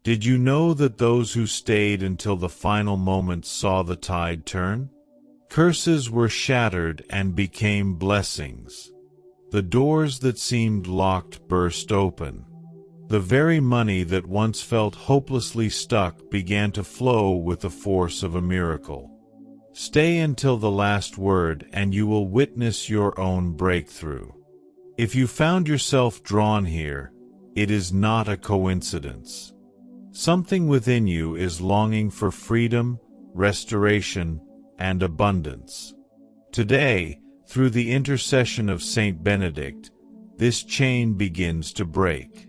Did you know that those who stayed until the final moment saw the tide turn? Curses were shattered and became blessings. The doors that seemed locked burst open. The very money that once felt hopelessly stuck began to flow with the force of a miracle. Stay until the last word and you will witness your own breakthrough. If you found yourself drawn here, it is not a coincidence. Something within you is longing for freedom, restoration, and abundance. Today, through the intercession of Saint Benedict, this chain begins to break.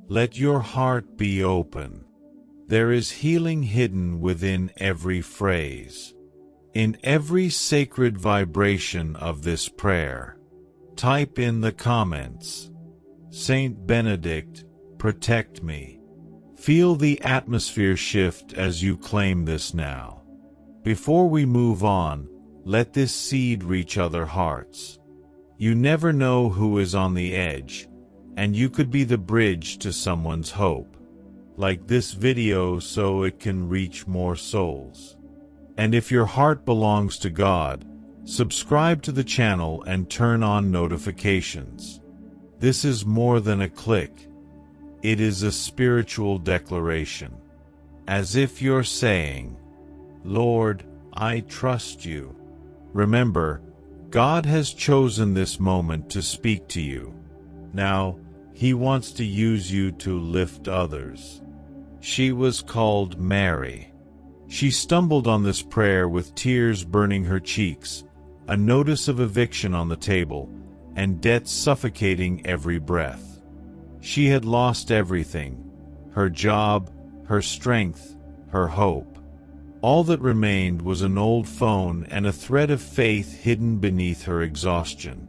Let your heart be open. There is healing hidden within every phrase. In every sacred vibration of this prayer. Type in the comments, Saint Benedict, protect me. Feel the atmosphere shift as you claim this now. Before we move on, let this seed reach other hearts. You never know who is on the edge, and you could be the bridge to someone's hope. Like this video so it can reach more souls. And if your heart belongs to God, subscribe to the channel and turn on notifications. This is more than a click. It is a spiritual declaration. As if you're saying, Lord, I trust you. Remember, God has chosen this moment to speak to you. Now, He wants to use you to lift others. She was called Mary. She stumbled on this prayer with tears burning her cheeks, a notice of eviction on the table, and debt suffocating every breath. She had lost everything, her job, her strength, her hope. All that remained was an old phone and a thread of faith hidden beneath her exhaustion.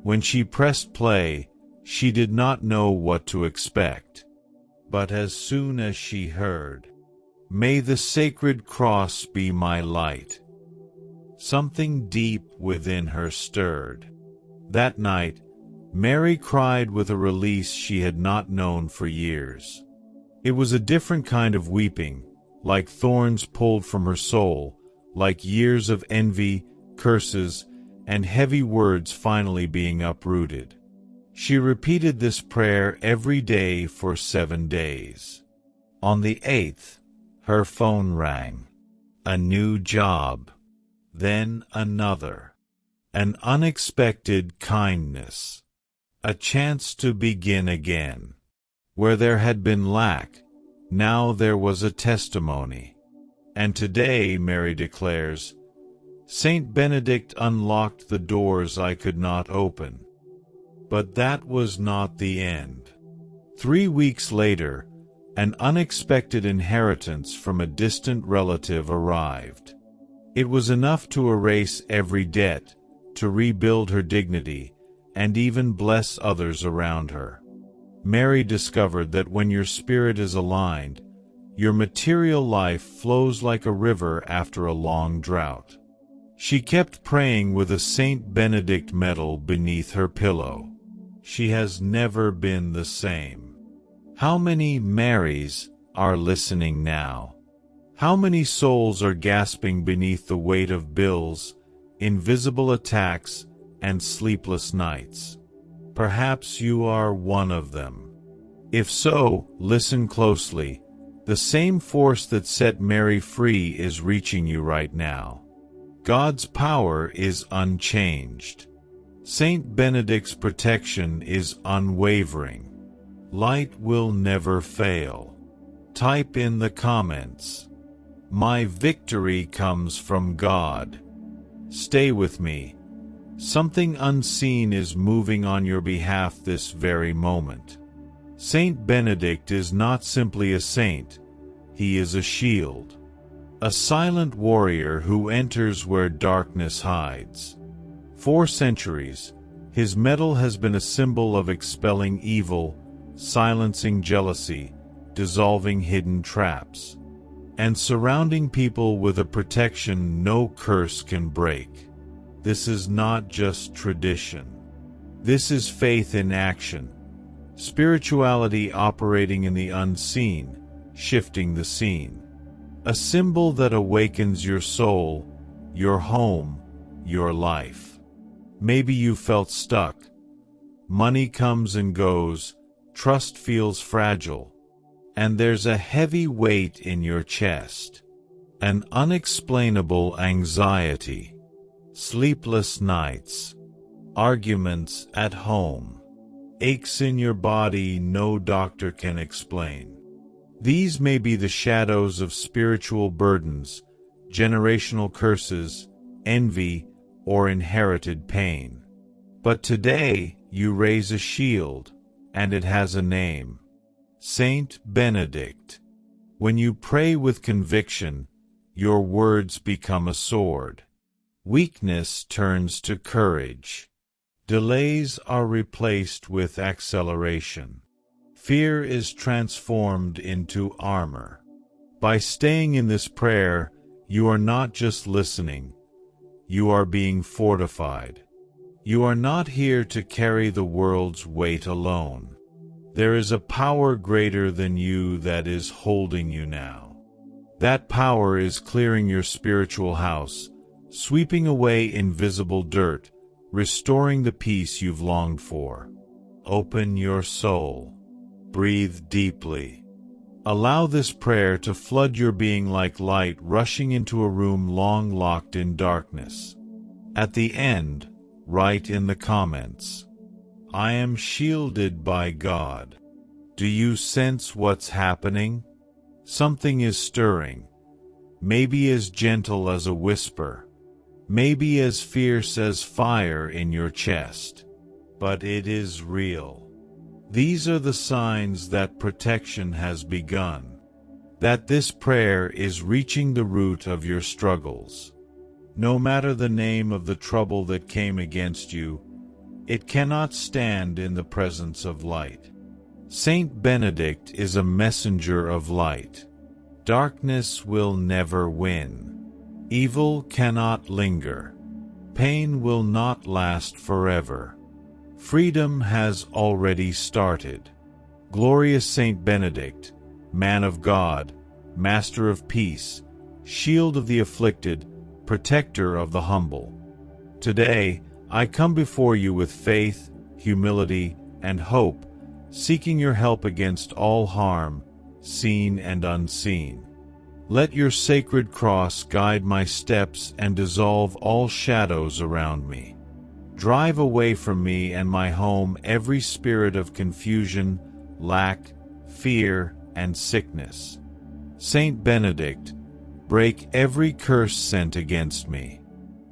When she pressed play, she did not know what to expect. But as soon as she heard, "May the sacred cross be my light," something deep within her stirred. That night, Mary cried with a release she had not known for years. It was a different kind of weeping, like thorns pulled from her soul, like years of envy, curses, and heavy words finally being uprooted. She repeated this prayer every day for 7 days. On the 8th, her phone rang. A new job. Then another. An unexpected kindness. A chance to begin again. Where there had been lack, now there was a testimony. And today, Mary declares, Saint Benedict unlocked the doors I could not open. But that was not the end. 3 weeks later, an unexpected inheritance from a distant relative arrived. It was enough to erase every debt, to rebuild her dignity, and even bless others around her. Mary discovered that when your spirit is aligned, your material life flows like a river after a long drought. She kept praying with a Saint Benedict medal beneath her pillow. She has never been the same. How many Marys are listening now? How many souls are gasping beneath the weight of bills, invisible attacks, and sleepless nights? Perhaps you are one of them. If so, listen closely. The same force that set Mary free is reaching you right now. God's power is unchanged. Saint Benedict's protection is unwavering. Light will never fail. Type in the comments, "My victory comes from God." Stay with me. Something unseen is moving on your behalf this very moment. Saint Benedict is not simply a saint, he is a shield. A silent warrior who enters where darkness hides. 4 centuries, his medal has been a symbol of expelling evil, silencing jealousy, dissolving hidden traps, and surrounding people with a protection no curse can break. This is not just tradition. This is faith in action, spirituality operating in the unseen, shifting the scene. A symbol that awakens your soul, your home, your life. Maybe you felt stuck. Money comes and goes, trust feels fragile, and there's a heavy weight in your chest. An unexplainable anxiety. Sleepless nights. Arguments at home. Aches in your body no doctor can explain. These may be the shadows of spiritual burdens, generational curses, envy, or inherited pain. But today you raise a shield, and it has a name. Saint Benedict. When you pray with conviction, your words become a sword. Weakness turns to courage. Delays are replaced with acceleration. Fear is transformed into armor. By staying in this prayer, you are not just listening, you are being fortified. You are not here to carry the world's weight alone. There is a power greater than you that is holding you now. That power is clearing your spiritual house, sweeping away invisible dirt, restoring the peace you've longed for. Open your soul. Breathe deeply. Allow this prayer to flood your being like light rushing into a room long locked in darkness. At the end, write in the comments, "I am shielded by God." Do you sense what's happening? Something is stirring, maybe as gentle as a whisper, maybe as fierce as fire in your chest, but it is real. These are the signs that protection has begun, that this prayer is reaching the root of your struggles. No matter the name of the trouble that came against you, it cannot stand in the presence of light. Saint Benedict is a messenger of light. Darkness will never win. Evil cannot linger. Pain will not last forever. Freedom has already started. Glorious Saint Benedict, man of God, master of peace, shield of the afflicted, protector of the humble. Today, I come before you with faith, humility, and hope, seeking your help against all harm, seen and unseen. Let your sacred cross guide my steps and dissolve all shadows around me. Drive away from me and my home every spirit of confusion, lack, fear, and sickness. Saint Benedict, break every curse sent against me.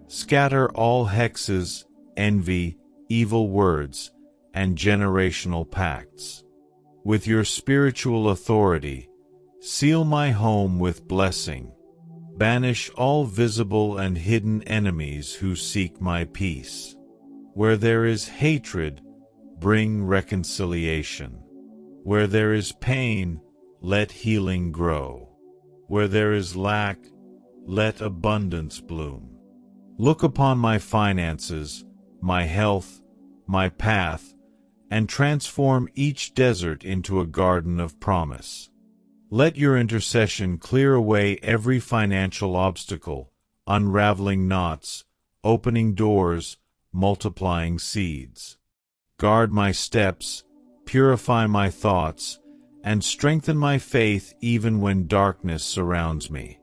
Scatter all hexes, envy, evil words, and generational pacts. With your spiritual authority, seal my home with blessing. Banish all visible and hidden enemies who seek my peace. Where there is hatred, bring reconciliation. Where there is pain, let healing grow. Where there is lack, let abundance bloom. Look upon my finances, my health, my path, and transform each desert into a garden of promise. Let your intercession clear away every financial obstacle, unraveling knots, opening doors, multiplying seeds. Guard my steps, purify my thoughts, and strengthen my faith even when darkness surrounds me.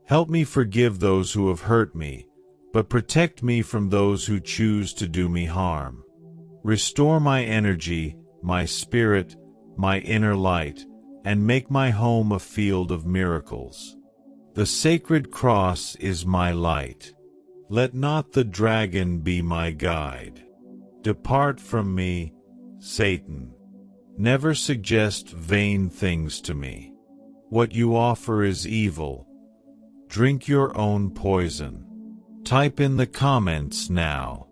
Help me forgive those who have hurt me, but protect me from those who choose to do me harm. Restore my energy, my spirit, my inner light, and make my home a field of miracles. The sacred cross is my light. Let not the dragon be my guide. Depart from me, Satan. Never suggest vain things to me. What you offer is evil. Drink your own poison. Type in the comments now.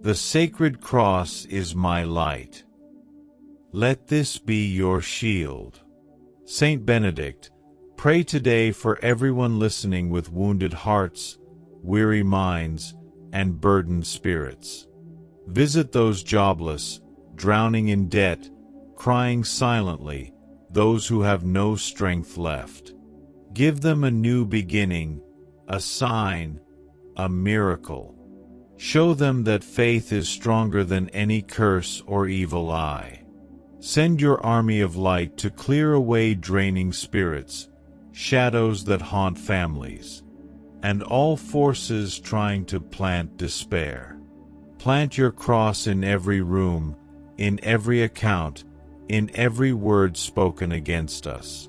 The sacred cross is my light. Let this be your shield. Saint Benedict, pray today for everyone listening with wounded hearts, weary minds, and burdened spirits. Visit those jobless, drowning in debt, crying silently, those who have no strength left. Give them a new beginning, a sign, a miracle. Show them that faith is stronger than any curse or evil eye. Send your army of light to clear away draining spirits, shadows that haunt families, and all forces trying to plant despair. Plant your cross in every room, in every account, in every word spoken against us.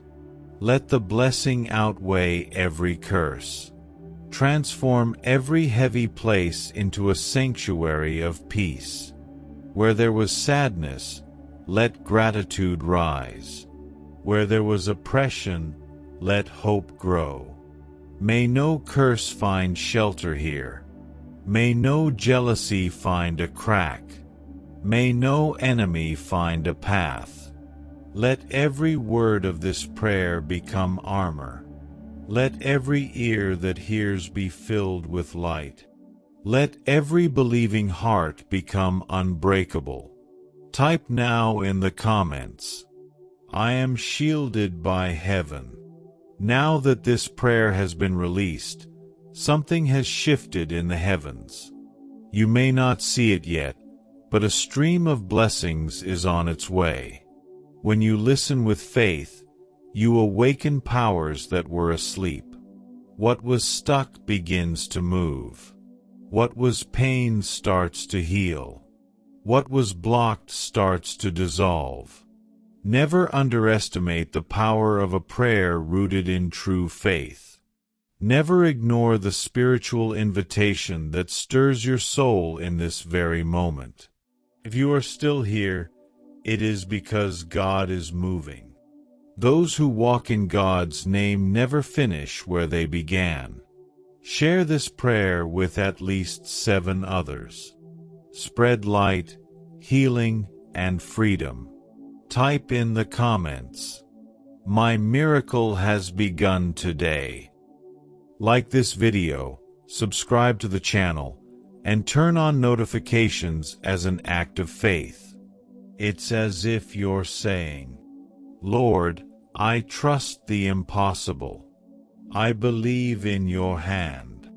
Let the blessing outweigh every curse. Transform every heavy place into a sanctuary of peace. Where there was sadness, let gratitude rise. Where there was oppression, let hope grow. May no curse find shelter here. May no jealousy find a crack. May no enemy find a path. Let every word of this prayer become armor. Let every ear that hears be filled with light. Let every believing heart become unbreakable. Type now in the comments, "I am shielded by heaven." Now that this prayer has been released, something has shifted in the heavens. You may not see it yet, but a stream of blessings is on its way. When you listen with faith, you awaken powers that were asleep. What was stuck begins to move. What was pain starts to heal. What was blocked starts to dissolve. Never underestimate the power of a prayer rooted in true faith. Never ignore the spiritual invitation that stirs your soul in this very moment. If you are still here, it is because God is moving. Those who walk in God's name never finish where they began. Share this prayer with at least 7 others. Spread light, healing, and freedom. Type in the comments, "My miracle has begun today." Like this video, subscribe to the channel, and turn on notifications as an act of faith. It's as if you're saying, "Lord, I trust the impossible. I believe in your hand."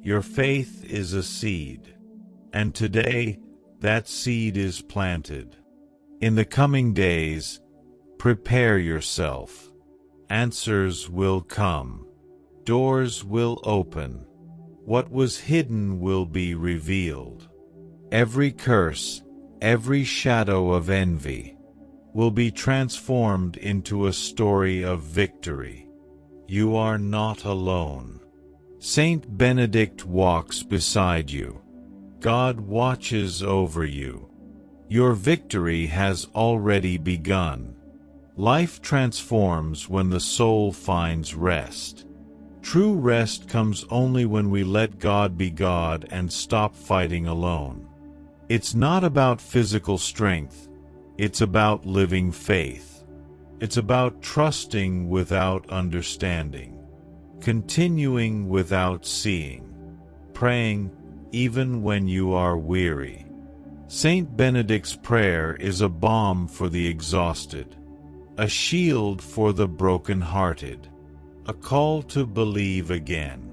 Your faith is a seed, and today that seed is planted. In the coming days, prepare yourself. Answers will come. Doors will open. What was hidden will be revealed. Every curse, every shadow of envy, will be transformed into a story of victory. You are not alone. Saint Benedict walks beside you. God watches over you. Your victory has already begun. Life transforms when the soul finds rest. True rest comes only when we let God be God and stop fighting alone. It's not about physical strength. It's about living faith. It's about trusting without understanding, continuing without seeing, praying even when you are weary. Saint Benedict's prayer is a balm for the exhausted, a shield for the broken-hearted, a call to believe again.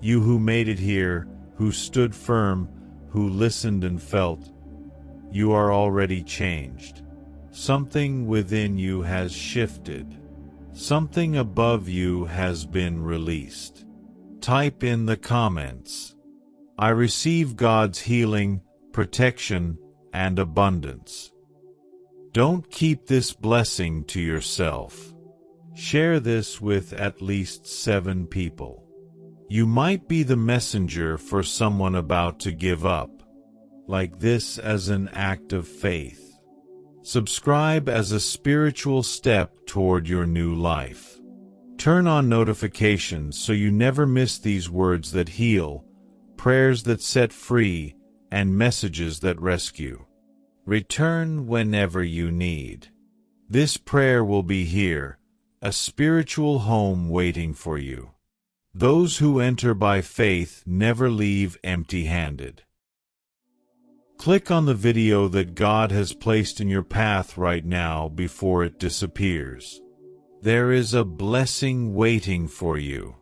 You who made it here, who stood firm, who listened and felt, you are already changed. Something within you has shifted. Something above you has been released. Type in the comments, "I receive God's healing, protection, and abundance." Don't keep this blessing to yourself. Share this with at least 7 people. You might be the messenger for someone about to give up. Like this as an act of faith. Subscribe as a spiritual step toward your new life. Turn on notifications so you never miss these words that heal, prayers that set free, and messages that rescue. Return whenever you need. This prayer will be here, a spiritual home waiting for you. Those who enter by faith never leave empty-handed. Click on the video that God has placed in your path right now before it disappears. There is a blessing waiting for you.